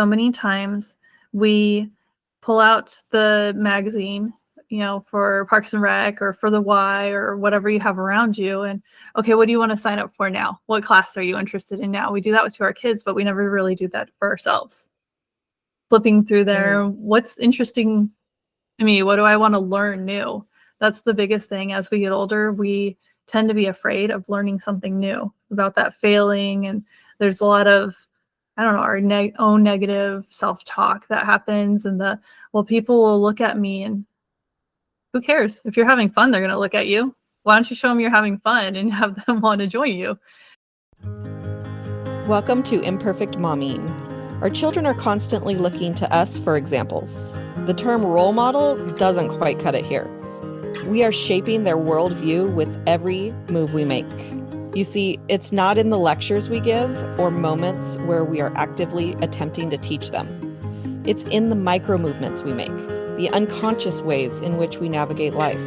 So many times we pull out the magazine, for Parks and Rec or for the Y or whatever you have around you. And okay, what do you want to sign up for now? What class are you interested in now? We do that to our kids, but we never really do that for ourselves. Flipping through there, what's interesting to me? What do I want to learn new? That's the biggest thing. As we get older, we tend to be afraid of learning something new, about that failing. And there's a lot of, I don't know, our own negative self-talk that happens. And people will look at me, and who cares? If you're having fun, they're going to look at you. Why don't you show them you're having fun and have them want to join you? Welcome to Imperfect Momming. Our children are constantly looking to us for examples. The term role model doesn't quite cut it here. We are shaping their worldview with every move we make. You see, it's not in the lectures we give or moments where we are actively attempting to teach them. It's in the micro movements we make, the unconscious ways in which we navigate life.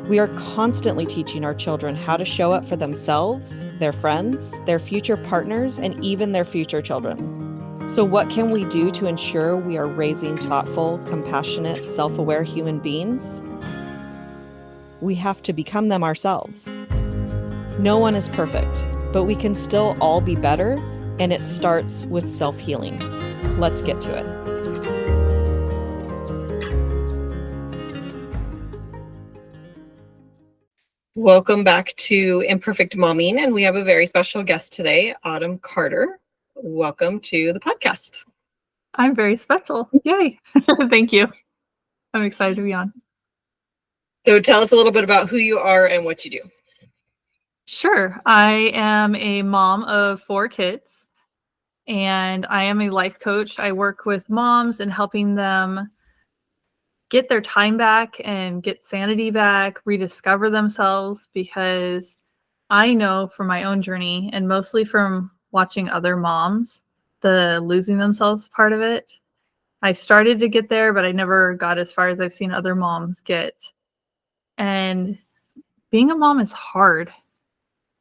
We are constantly teaching our children how to show up for themselves, their friends, their future partners, and even their future children. So what can we do to ensure we are raising thoughtful, compassionate, self-aware human beings? We have to become them ourselves. No one is perfect, but we can still all be better, and it starts with self-healing. Let's get to it. Welcome back to Imperfect Momming, and we have a very special guest today, Autumn Carter. Welcome to the podcast. I'm very special. Yay. Thank you. I'm excited to be on. So tell us a little bit about who you are and what you do. Sure. I am a mom of 4 kids, and I am a life coach. I work with moms and helping them get their time back and get sanity back, rediscover themselves, because I know from my own journey and mostly from watching other moms, the losing themselves part of it. I started to get there, but I never got as far as I've seen other moms get. And being a mom is hard.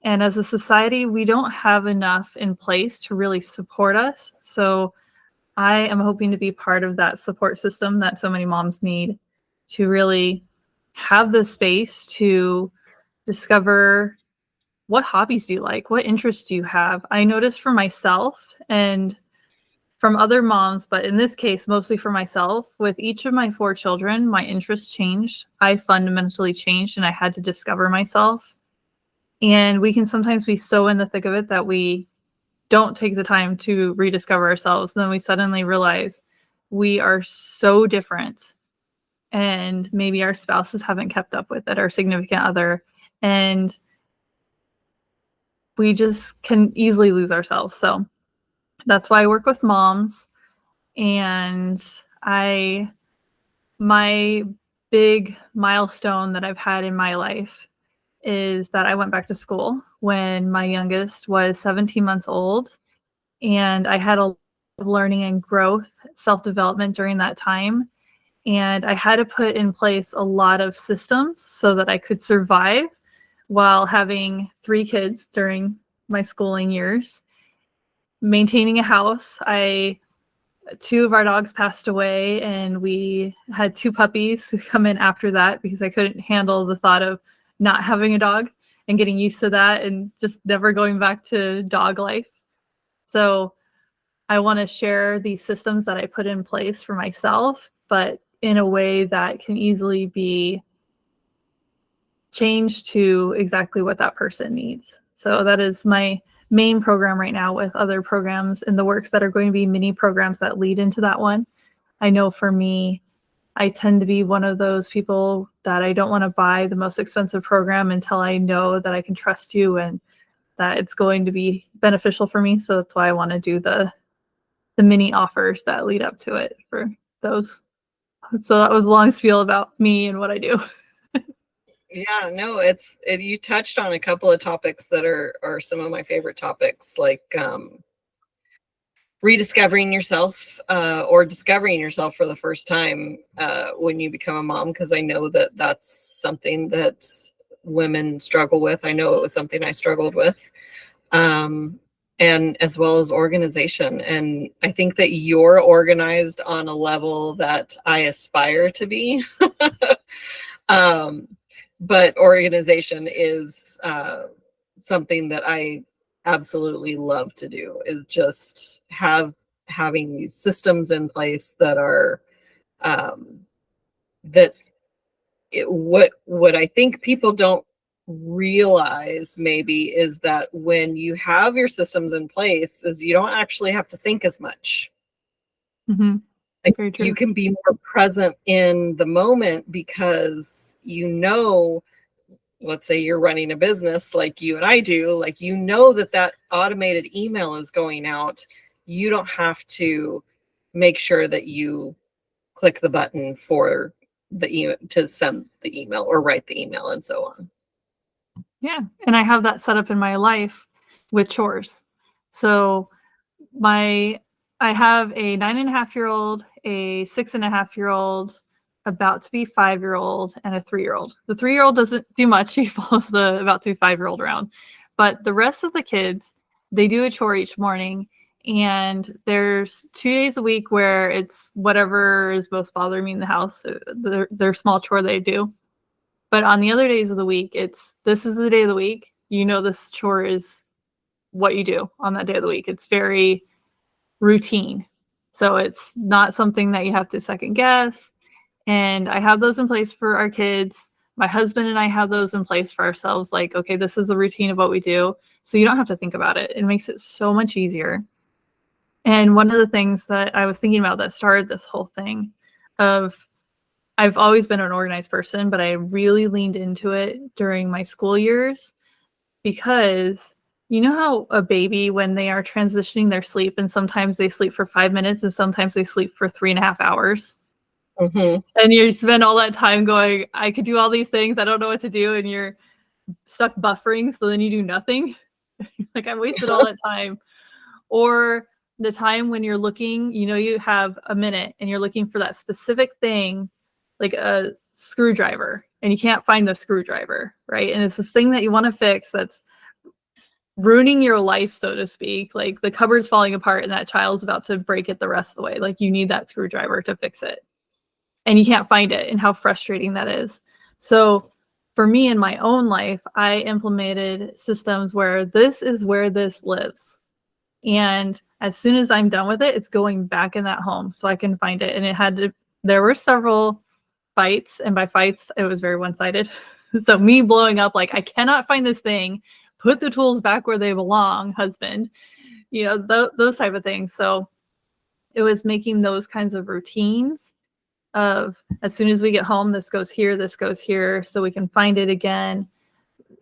And as a society, we don't have enough in place to really support us. So I am hoping to be part of that support system that so many moms need, to really have the space to discover what hobbies do you like, what interests do you have. I noticed for myself and from other moms, but in this case, mostly for myself, with each of my 4 children, my interests changed. I fundamentally changed, and I had to discover myself. And we can sometimes be so in the thick of it that we don't take the time to rediscover ourselves. And then we suddenly realize we are so different, and maybe our spouses haven't kept up with it, our significant other, and we just can easily lose ourselves. So that's why I work with moms. And my big milestone that I've had in my life is that I went back to school when my youngest was 17 months old. And I had a lot of learning and growth, self-development during that time. And I had to put in place a lot of systems so that I could survive while having 3 kids during my schooling years. Maintaining a house. 2 of our dogs passed away, and we had 2 puppies come in after that because I couldn't handle the thought of not having a dog and getting used to that and just never going back to dog life. So I want to share these systems that I put in place for myself, but in a way that can easily be changed to exactly what that person needs. So that is my main program right now, with other programs in the works that are going to be mini programs that lead into that one. I know for me, I tend to be one of those people that I don't want to buy the most expensive program until I know that I can trust you and that it's going to be beneficial for me. So that's why I want to do the mini offers that lead up to it for those. So that was a long spiel about me and what I do. Yeah, no, you touched on a couple of topics that are some of my favorite topics, like rediscovering yourself or discovering yourself for the first time when you become a mom, because I know that that's something that women struggle with. I know it was something I struggled with. and as well as organization. And I think that you're organized on a level that I aspire to be. But organization is something that I absolutely love to do, is just having these systems in place that are that what I think people don't realize maybe is that when you have your systems in place is you don't actually have to think as much. Mm-hmm. Like, Very you true. can be more present in the moment because let's say you're running a business like you and I do, like that automated email is going out. You don't have to make sure that you click the button for the email to send the email or write the email and so on. Yeah. And I have that set up in my life with chores. So I have a 9.5-year-old, a 6.5-year-old, about to be 5-year-old, and a 3-year-old. The 3-year-old doesn't do much. He follows the about to be 5-year-old around. But the rest of the kids, they do a chore each morning. And there's 2 days a week where it's whatever is most bothering me in the house, their small chore they do. But on the other days of the week, this is the day of the week. This chore is what you do on that day of the week. It's very routine. So it's not something that you have to second guess. And I have those in place for our kids. My husband and I have those in place for ourselves. Like, okay, this is a routine of what we do. So you don't have to think about it. It makes it so much easier. And one of the things that I was thinking about that started this whole thing of I've always been an organized person, but I really leaned into it during my school years because you know how a baby, when they are transitioning their sleep, and sometimes they sleep for 5 minutes and sometimes they sleep for 3.5 hours. Mm-hmm. And you spend all that time going, I could do all these things. I don't know what to do. And you're stuck buffering. So then you do nothing. Like I wasted all that time. Or the time when you're looking, you have a minute and you're looking for that specific thing, like a screwdriver, and you can't find the screwdriver, right? And it's this thing that you want to fix that's ruining your life, so to speak. Like the cupboard's falling apart and that child's about to break it the rest of the way. Like you need that screwdriver to fix it. And you can't find it, and how frustrating that is. So for me in my own life, I implemented systems where this is where this lives. And as soon as I'm done with it, it's going back in that home so I can find it. And there were several fights, and by fights, it was very one-sided. So me blowing up, like, I cannot find this thing, put the tools back where they belong, husband, those type of things. So it was making those kinds of routines of as soon as we get home, this goes here, so we can find it again.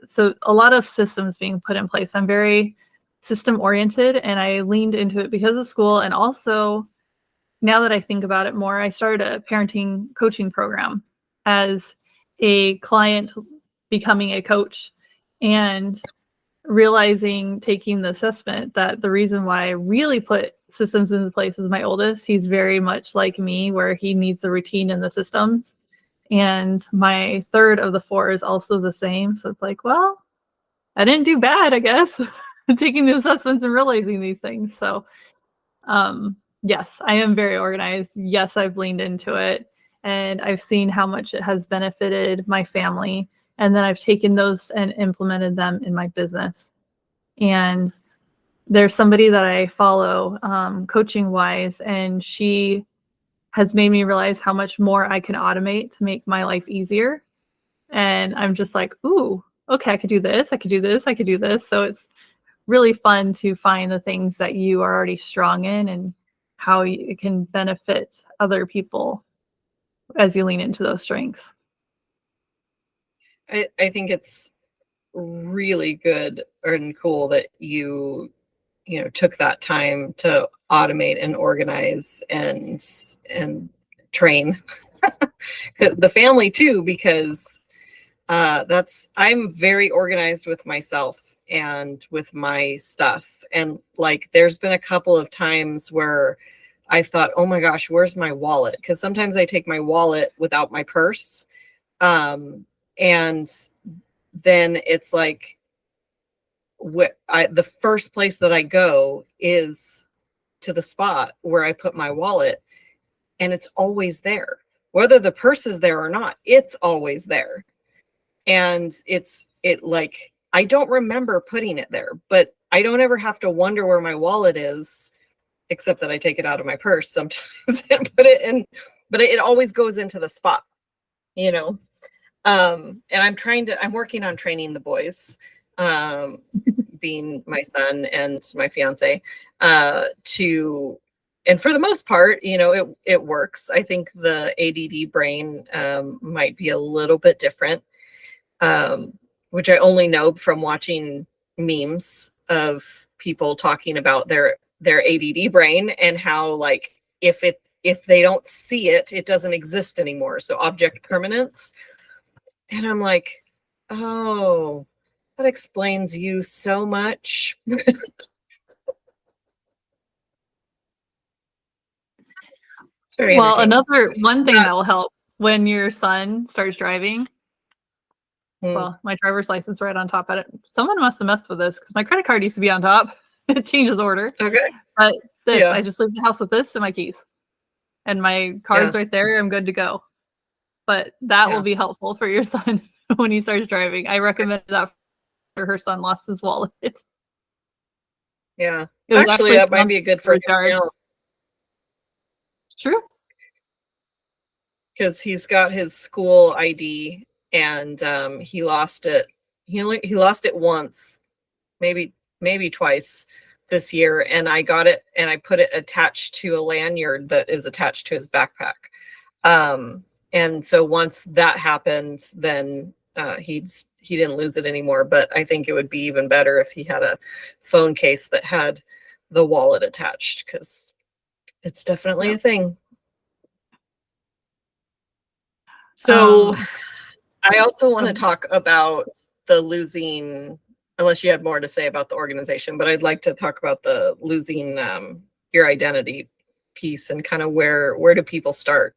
So a lot of systems being put in place. I'm very system oriented, and I leaned into it because of school. And also, now that I think about it more, I started a parenting coaching program as a client becoming a coach, and realizing, taking the assessment, that the reason why I really put systems into place is my oldest. He's very much like me, where he needs the routine and the systems. And my third of the four is also the same. So it's like, well, I didn't do bad, I guess, taking the assessments and realizing these things. So yes, I am very organized. Yes, I've leaned into it, and I've seen how much it has benefited my family. And then I've taken those and implemented them in my business. And there's somebody that I follow coaching wise, and she has made me realize how much more I can automate to make my life easier. And I'm just like, ooh, okay, I could do this, I could do this, I could do this. So it's really fun to find the things that you are already strong in and how it can benefit other people as you lean into those strengths. I think it's really good and cool that you took that time to automate and organize and train the family too, because I'm very organized with myself and with my stuff. And like, there's been a couple of times where I thought, oh my gosh, where's my wallet? Because sometimes I take my wallet without my purse. And then it's like, the first place that I go is to the spot where I put my wallet, and it's always there. Whether the purse is there or not, it's always there. And like, I don't remember putting it there, but I don't ever have to wonder where my wallet is, except that I take it out of my purse sometimes and put it in, but it always goes into the spot, you know? And I'm working on training the boys, being my son and my fiance, and for the most part, it works. I think the ADD brain might be a little bit different, which I only know from watching memes of people talking about their ADD brain and how, like, if they don't see it, it doesn't exist anymore. So object permanence. And I'm like, oh, that explains you so much. Well, another one thing that will help when your son starts driving. Well, my driver's license right on top of it. Someone must have messed with this because my credit card used to be on top. It changes order. Okay. But I just leave the house with this and my keys. And my card's right there. I'm good to go. But that will be helpful for your son when he starts driving. I recommend that for her son lost his wallet. Yeah. Actually, that might be a good for him now. It's true. Because he's got his school ID and he lost it. He lost it once, maybe twice this year, and I got it and I put it attached to a lanyard that is attached to his backpack. And so once that happened, then he didn't lose it anymore. But I think it would be even better if he had a phone case that had the wallet attached, because it's definitely a thing. So I also want to talk about the losing, unless you had more to say about the organization, but I'd like to talk about the losing your identity piece and kind of where do people start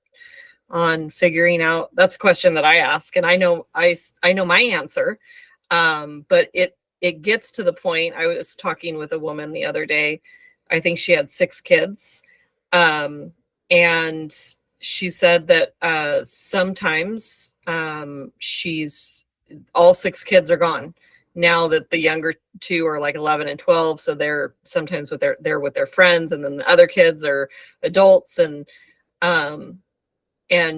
on figuring out. That's a question that I ask, and I know my answer, but it gets to the point. I was talking with a woman the other day. I think she had 6 kids, and she said that sometimes she's all 6 kids are gone now, that the younger 2 are like 11 and 12, so they're sometimes with their friends, and then the other kids are adults, and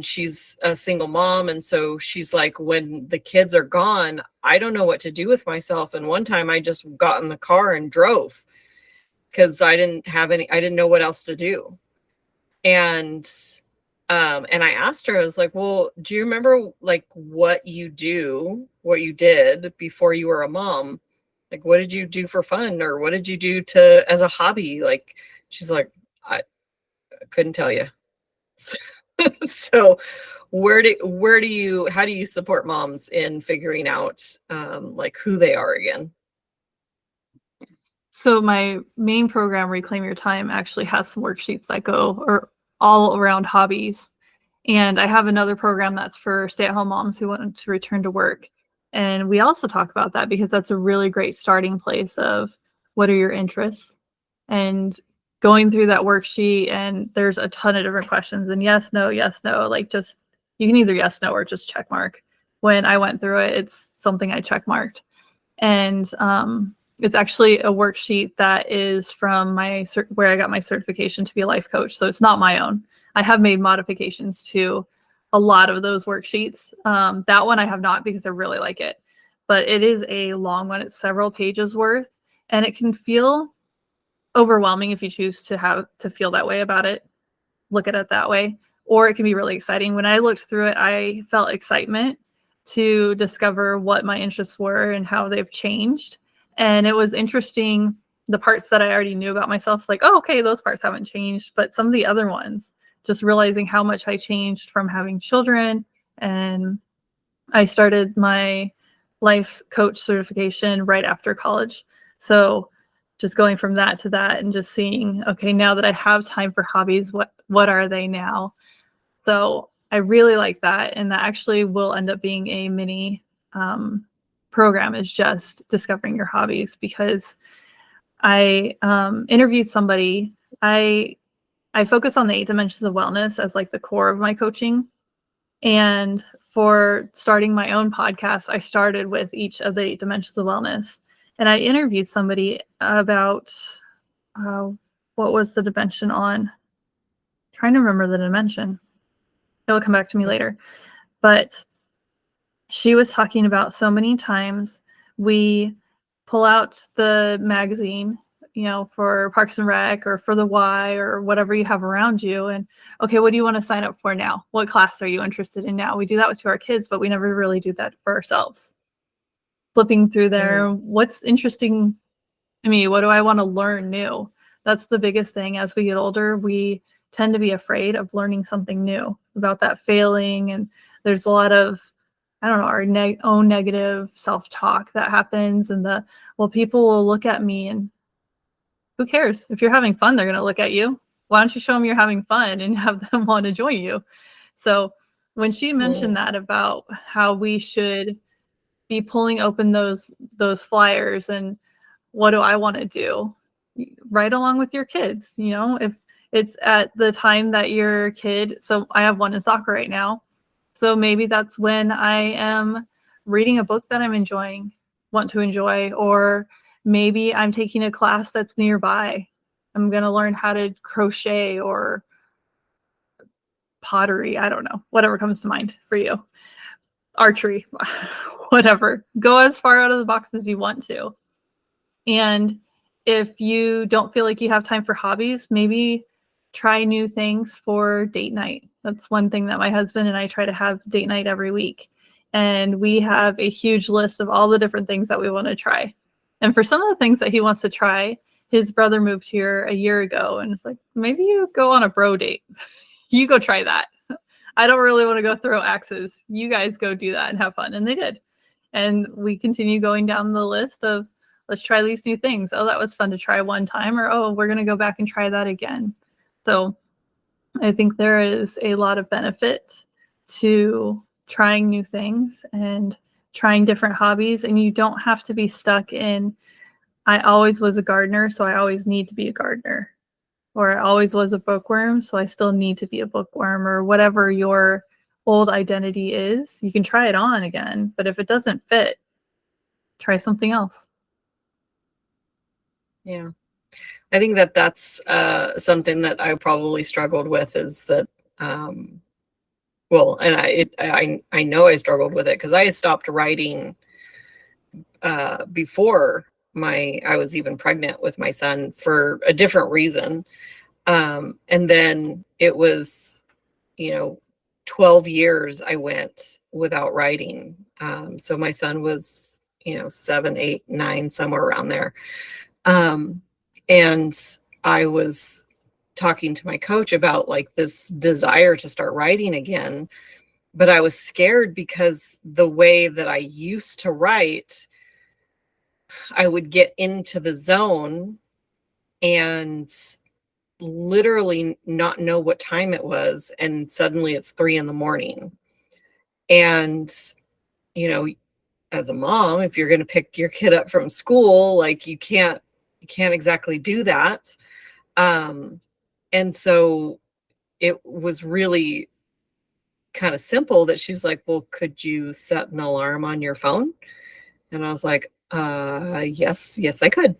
she's a single mom. And so she's like, when the kids are gone, I don't know what to do with myself. And one time I just got in the car and drove because I didn't know what else to do. And I asked her, I was like, well, do you remember like what you did before you were a mom? Like, what did you do for fun, or what did you do as a hobby? Like, she's like, I couldn't tell you. So how do you support moms in figuring out like who they are again? So my main program, Reclaim Your Time, actually has some worksheets that go all around hobbies. And I have another program that's for stay-at-home moms who want to return to work. And we also talk about that because that's a really great starting place of what are your interests, and going through that worksheet. And there's a ton of different questions, and yes, no, like, just, you can either yes, no, or just check mark. When I went through it, it's something I check marked. And it's actually a worksheet that is from where I got my certification to be a life coach. So it's not my own. I have made modifications to a lot of those worksheets. That one I have not, because I really like it. But it is a long one. It's several pages worth. And it can feel overwhelming if you choose to feel that way about it, look at it that way. Or it can be really exciting. When I looked through it, I felt excitement to discover what my interests were and how they've changed. And it was interesting, the parts that I already knew about myself, like, oh, okay, those parts haven't changed. But some of the other ones, just realizing how much I changed from having children. And I started my life coach certification right after college. So just going from that to that and just seeing, okay, now that I have time for hobbies, what are they now? So I really like that. And that actually will end up being a mini program is just discovering your hobbies, because I interviewed somebody. I focus on the 8 dimensions of wellness as like the core of my coaching. And for starting my own podcast, I started with each of the 8 dimensions of wellness. And I interviewed somebody about what was the dimension on? I'm trying to remember the dimension. It'll come back to me later. But she was talking about so many times we pull out the magazine, for Parks and Rec or for the Y or whatever you have around you. And okay, what do you want to sign up for now? What class are you interested in now? We do that to our kids, but we never really do that for ourselves. Flipping through there, what's interesting to me? What do I want to learn new? That's the biggest thing. As we get older, we tend to be afraid of learning something new, about that failing. And there's a lot of, I don't know, our own negative self-talk that happens. And people will look at me, and who cares? If you're having fun, they're going to look at you. Why don't you show them you're having fun and have them want to join you? So when she mentioned that about how we should be pulling open those flyers and what do I want to do right along with your kids, if it's at the time that your kid, so I have one in soccer right now. So maybe that's when I am reading a book that I'm want to enjoy, or maybe I'm taking a class that's nearby. I'm going to learn how to crochet or pottery. I don't know, whatever comes to mind for you. Archery, whatever. Go as far out of the box as you want to. And if you don't feel like you have time for hobbies, maybe try new things for date night. That's one thing that my husband and I try to have date night every week. And we have a huge list of all the different things that we want to try. And for some of the things that he wants to try, his brother moved here a year ago, and it's like, maybe you go on a bro date. You go try that. I don't really want to go throw axes. You guys go do that and have fun. And they did. And we continue going down the list of, let's try these new things. Oh, that was fun to try one time. Or, oh, we're going to go back and try that again. So I think there is a lot of benefit to trying new things and trying different hobbies. And you don't have to be stuck in, I always was a gardener, so I always need to be a gardener. Or I always was a bookworm, so I still need to be a bookworm, or whatever your old identity is. You can try it on again, but if it doesn't fit, try something else. Yeah. I think that that's something that I probably struggled with, is that, and I know I struggled with it because I had stopped writing before I was even pregnant with my son for a different reason. And then it was, 12 years I went without writing. So my son was, 7, 8, 9, somewhere around there. And I was talking to my coach about like this desire to start writing again, but I was scared because the way that I used to write, I would get into the zone and literally not know what time it was, and suddenly it's 3 a.m. And as a mom, if you're going to pick your kid up from school, like you can't exactly do that. And so it was really kind of simple that she was like, well, could you set an alarm on your phone? And I was like, yes, I could,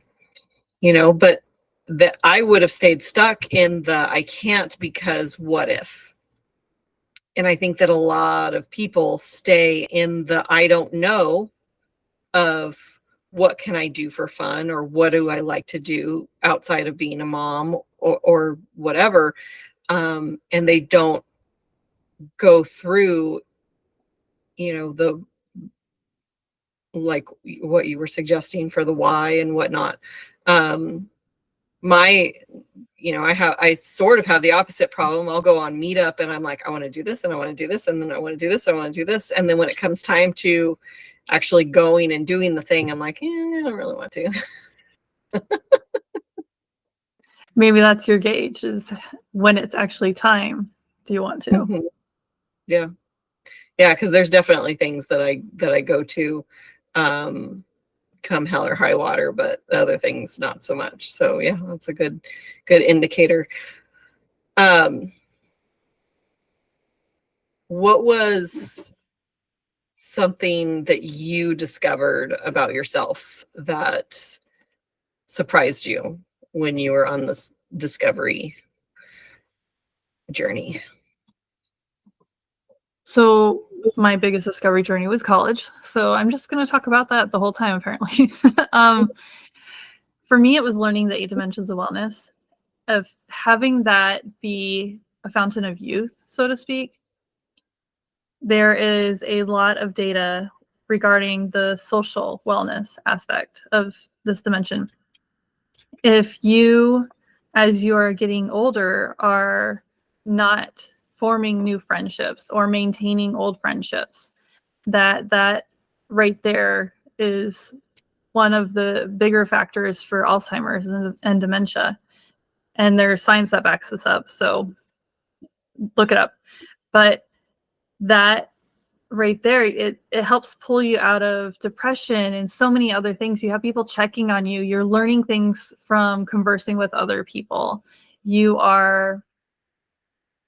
but that I would have stayed stuck in the I can't because what if? And I think that a lot of people stay in the I don't know of what can I do for fun, or what do I like to do outside of being a mom, or whatever. And they don't go through, the, like what you were suggesting for the why and whatnot. I sort of have the opposite problem. I'll go on Meetup and I'm like, I want to do this and I want to do this, and then I want to do this, I want to do this. And then when it comes time to actually going and doing the thing, I'm like, I don't really want to. Maybe that's your gauge, is when it's actually time. Do you want to? Mm-hmm. Yeah. Because there's definitely things that I go to come hell or high water, but the other things not so much. So yeah, that's a good indicator. What was something that you discovered about yourself that surprised you when you were on this discovery journey? So my biggest discovery journey was college. So I'm just going to talk about that the whole time, apparently. For me, it was learning the 8 dimensions of wellness, of having that be a fountain of youth, so to speak. There is a lot of data regarding the social wellness aspect of this dimension. If you, as you are getting older, are not forming new friendships or maintaining old friendships, that right there is one of the bigger factors for Alzheimer's and dementia. And there's science that backs this up, so look it up. But that right there, it helps pull you out of depression and so many other things. You have people checking on you. You're learning things from conversing with other people. You are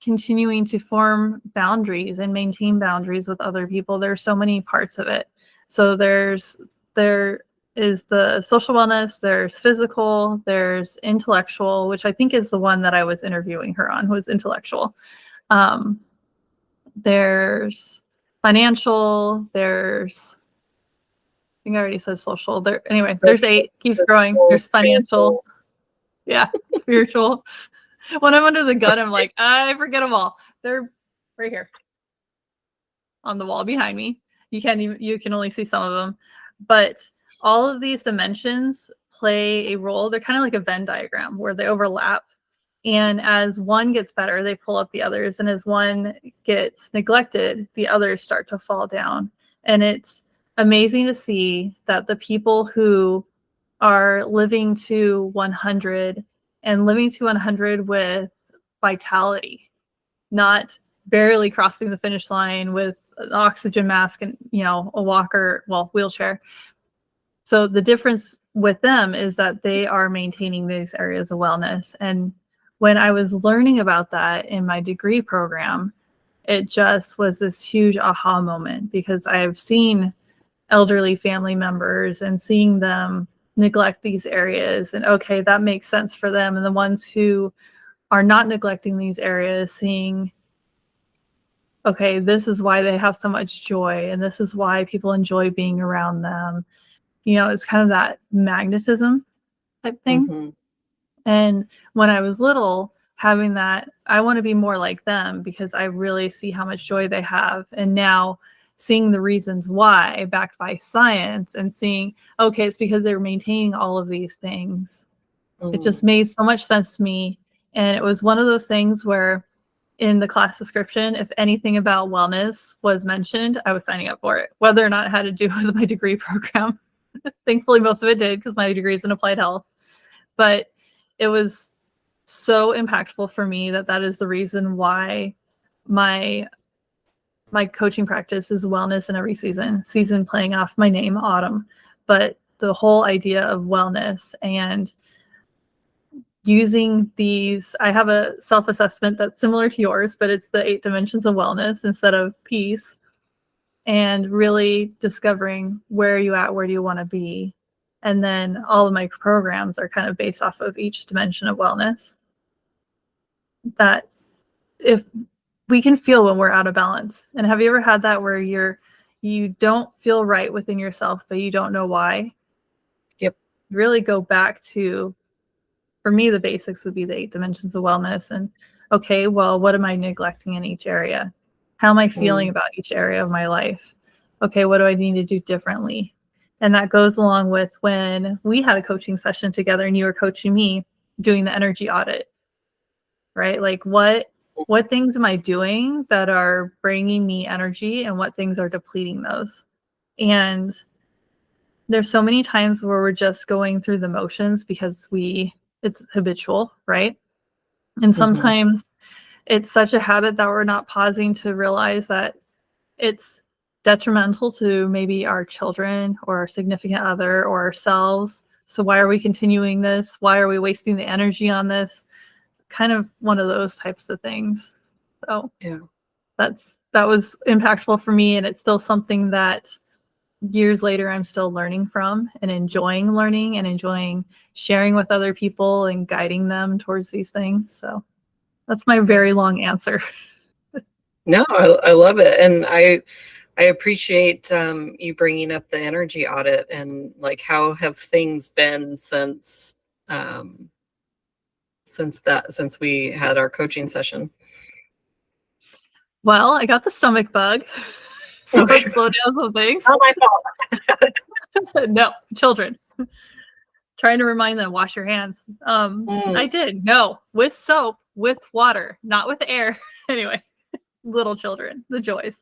continuing to form boundaries and maintain boundaries with other people. There's so many parts of it. So there is the social wellness, there's physical, there's intellectual, which I think is the one that I was interviewing her on, was intellectual. There's financial, there's, I think I already said social. Anyway, there's 8, keeps growing. There's financial, yeah, spiritual. When I'm under the gun, I'm like, I forget them all. They're right here on the wall behind me. You can only see some of them, but all of these dimensions play a role. They're kind of like a Venn diagram where they overlap. And as one gets better, they pull up the others. And as one gets neglected, the others start to fall down. And it's amazing to see that the people who are living to 100 and living to 100 with vitality, not barely crossing the finish line with an oxygen mask and, a walker, wheelchair. So the difference with them is that they are maintaining these areas of wellness. And when I was learning about that in my degree program, it just was this huge aha moment, because I've seen elderly family members and seeing them neglect these areas, and okay, that makes sense for them. And the ones who are not neglecting these areas, seeing, okay, this is why they have so much joy, and this is why people enjoy being around them. It's kind of that magnetism type thing. Mm-hmm. And when I was little, having that, I want to be more like them because I really see how much joy they have. And now seeing the reasons why, backed by science, and seeing, okay, it's because they're maintaining all of these things. It just made so much sense to me. And it was one of those things where in the class description, if anything about wellness was mentioned, I was signing up for it, whether or not it had to do with my degree program. Thankfully, most of it did, because my degree is in applied health. But it was so impactful for me that is the reason why my coaching practice is wellness in every season playing off my name, Autumn. But the whole idea of wellness and using these, I have a self-assessment that's similar to yours, but it's the 8 dimensions of wellness instead of peace, and really discovering where are you at, where do you want to be. And then all of my programs are kind of based off of each dimension of wellness. That if we can feel when we're out of balance. And have you ever had that where you don't feel right within yourself, but you don't know why? Yep. Really go back to, for me, the basics would be the 8 dimensions of wellness. And okay, well, what am I neglecting in each area? How am I feeling about each area of my life? Okay, what do I need to do differently? And that goes along with when we had a coaching session together and you were coaching me doing the energy audit, right? Like what things am I doing that are bringing me energy, and what things are depleting those? And there's so many times where we're just going through the motions because it's habitual, right? And sometimes it's such a habit that we're not pausing to realize that it's detrimental to maybe our children or our significant other or ourselves. So why are we continuing this? Why are we wasting the energy on this? Kind of one of those types of things. So Yeah. that was impactful for me, and it's still something that years later I'm still learning from and enjoying learning and enjoying sharing with other people and guiding them towards these things. So that's my very long answer. No, I love it. And I appreciate you bringing up the energy audit and like how have things been since we had our coaching session. Well, I got the stomach bug, so Okay. it slowed down some things. Not my fault. No, children. Trying to remind them, wash your hands. I did. No, with soap, with water, not with air. Anyway, little children, the joys.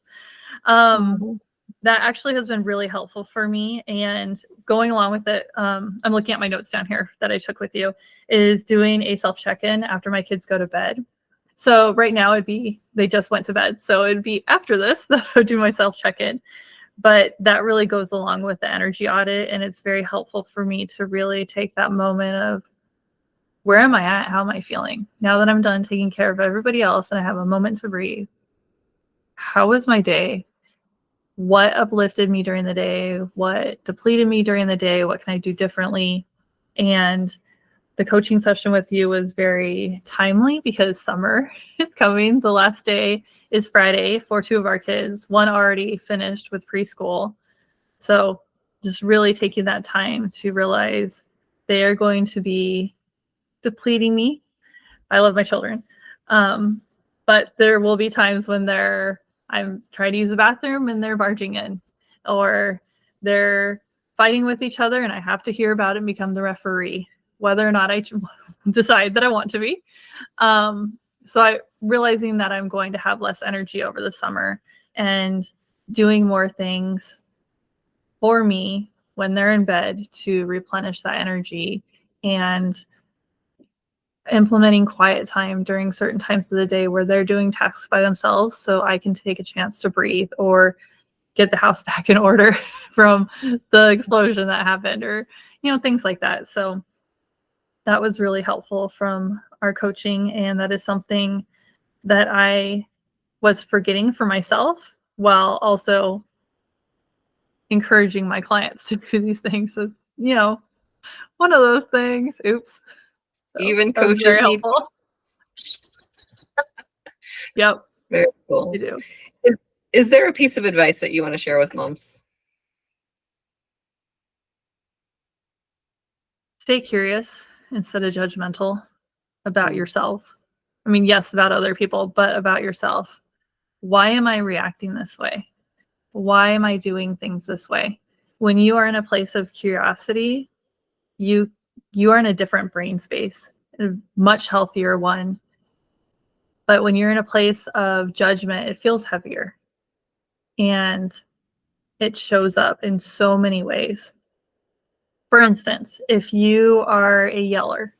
That actually has been really helpful for me. And going along with it, I'm looking at my notes down here that I took with you, is doing a self check-in after my kids go to bed. So right now it'd be, they just went to bed. So it'd be after this that I would do my self check-in. But that really goes along with the energy audit. And it's very helpful for me to really take that moment of, where am I at? How am I feeling? Now that I'm done taking care of everybody else and I have a moment to breathe, how was my day? What uplifted me during the day? What depleted me during the day? What can I do differently? And the coaching session with you was very timely because summer is coming. The last day is Friday for 2 of our kids. One already finished with preschool. So just really taking that time to realize they are going to be depleting me. I love my children. But there will be times when I'm trying to use the bathroom and they're barging in, or they're fighting with each other and I have to hear about it and become the referee, whether or not I decide that I want to be. So realizing that I'm going to have less energy over the summer and doing more things for me when they're in bed to replenish that energy, and implementing quiet time during certain times of the day where they're doing tasks by themselves so I can take a chance to breathe or get the house back in order from the explosion that happened, or things like that. So that was really helpful from our coaching, and that is something that I was forgetting for myself while also encouraging my clients to do these things. It's one of those things. Oops. So Even that was coaches very need. helpful. Yep. Very cool. You do. Is there a piece of advice that you want to share with moms? Stay curious instead of judgmental about yourself. I mean, yes, about other people, but about yourself. Why am I reacting this way? Why am I doing things this way? When you are in a place of curiosity, you are in a different brain space, a much healthier one. But when you're in a place of judgment, it feels heavier. And it shows up in so many ways. For instance, if you are a yeller,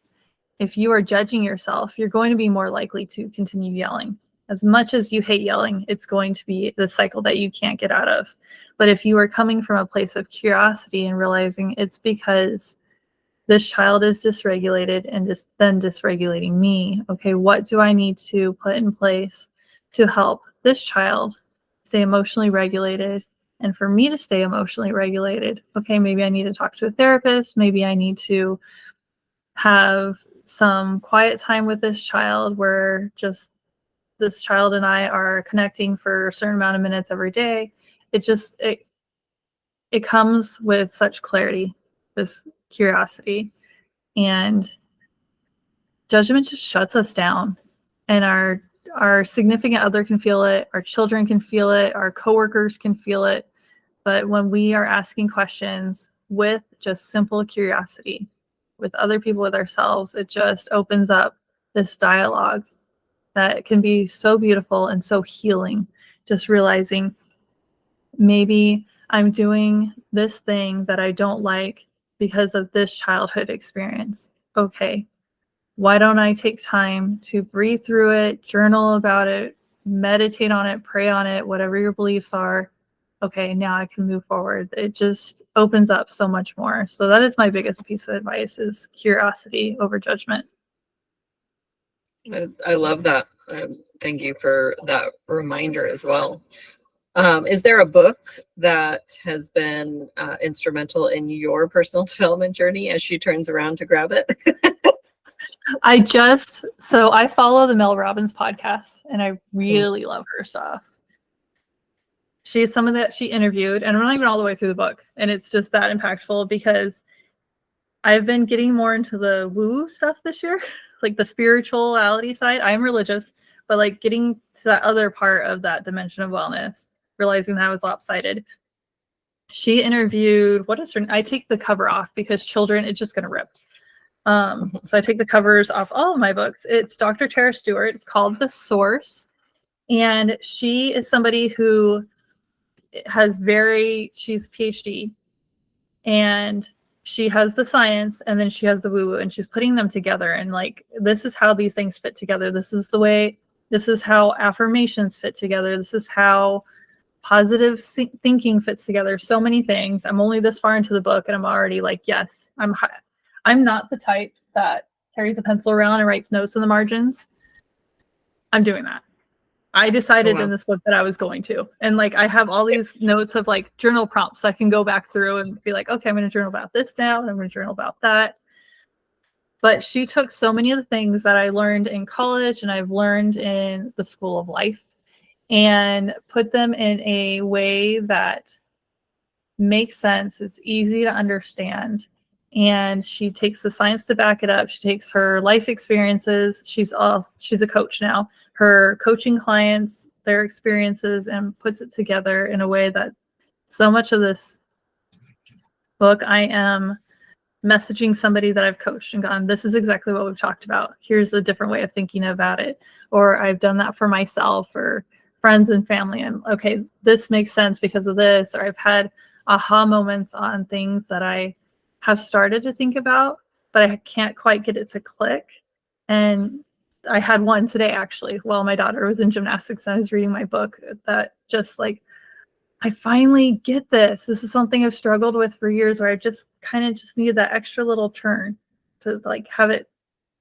if you are judging yourself, you're going to be more likely to continue yelling. As much as you hate yelling, it's going to be the cycle that you can't get out of. But if you are coming from a place of curiosity and realizing it's because this child is dysregulated and then dysregulating me, okay, what do I need to put in place to help this child stay emotionally regulated? And for me to stay emotionally regulated, okay, maybe I need to talk to a therapist. Maybe I need to have some quiet time with this child where just this child and I are connecting for a certain amount of minutes every day. It comes with such clarity, this curiosity, and judgment just shuts us down. And our significant other can feel it, our children can feel it, our coworkers can feel it. But when we are asking questions with just simple curiosity, with other people, with ourselves, it just opens up this dialogue that can be so beautiful and so healing. Just realizing maybe I'm doing this thing that I don't like because of this childhood experience. Okay, why don't I take time to breathe through it, journal about it, meditate on it, pray on it, whatever your beliefs are, okay, now I can move forward. It just opens up so much more. So that is my biggest piece of advice, is curiosity over judgment. I love that. Thank you for that reminder as well. Is there a book that has been instrumental in your personal development journey as she turns around to grab it? So I follow the Mel Robbins podcast, and I really love her stuff. She's someone that she interviewed, and I'm not even all the way through the book, and it's just that impactful because I've been getting more into the woo stuff this year, like the spirituality side. I'm religious, but like getting to that other part of that dimension of wellness, realizing that I was lopsided. She interviewed, what is her? I take the cover off because children, it's just going to rip. So I take the covers off all of my books. It's Dr. Tara Stewart. It's called The Source. And she is somebody who she's PhD, and she has the science, and then she has the woo-woo, and she's putting them together. And like, this is how these things fit together. This is how affirmations fit together. This is how positive thinking fits together. So many things. I'm only this far into the book, and I'm already like, yes, I'm not the type that carries a pencil around and writes notes in the margins. I'm doing that. I decided in this book that I was going to. And like, I have all these notes of like journal prompts, so I can go back through and be like, okay, I'm going to journal about this now, and I'm going to journal about that. But she took so many of the things that I learned in college and I've learned in the school of life and put them in a way that makes sense. It's easy to understand. And she takes the science to back it up. She takes her life experiences. She's a coach now. Her coaching clients, their experiences, and puts it together in a way that so much of this book, I am messaging somebody that I've coached and gone, this is exactly what we've talked about. Here's a different way of thinking about it. Or I've done that for myself or friends and family. And okay, this makes sense because of this. Or I've had aha moments on things that I have started to think about, but I can't quite get it to click. And I had one today, actually, while my daughter was in gymnastics and I was reading my book, that just like, I finally get this. This is something I've struggled with for years, where I just kind of just needed that extra little turn to like have it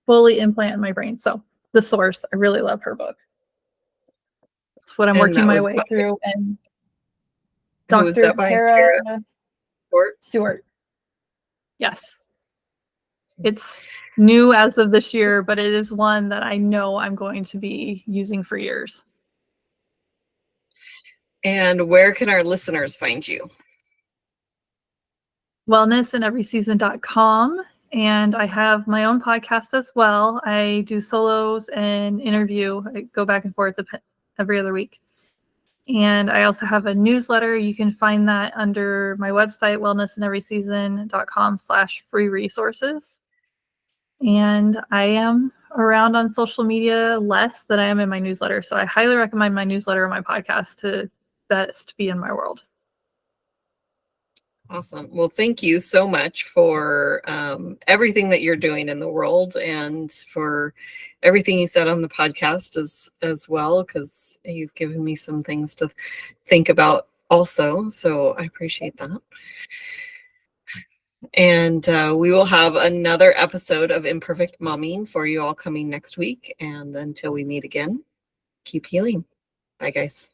fully implant in my brain. So The Source, I really love her book. It's what I'm working my way through. And Dr. Tara Stewart. Yes. It's new as of this year, but it is one that I know I'm going to be using for years. And where can our listeners find you? wellnessinEverySeason.com. And I have my own podcast as well. I do solos and interview. I go back and forth every other week. And I also have a newsletter. You can find that under my website, wellnessinEverySeason.com/free resources. And I am around on social media less than I am in my newsletter. So I highly recommend my newsletter and my podcast to best be in my world. Awesome. Well, thank you so much for everything that you're doing in the world and for everything you said on the podcast as well, because you've given me some things to think about also. So I appreciate that. And we will have another episode of Imperfect Momming for you all coming next week. And until we meet again, keep healing. Bye, guys.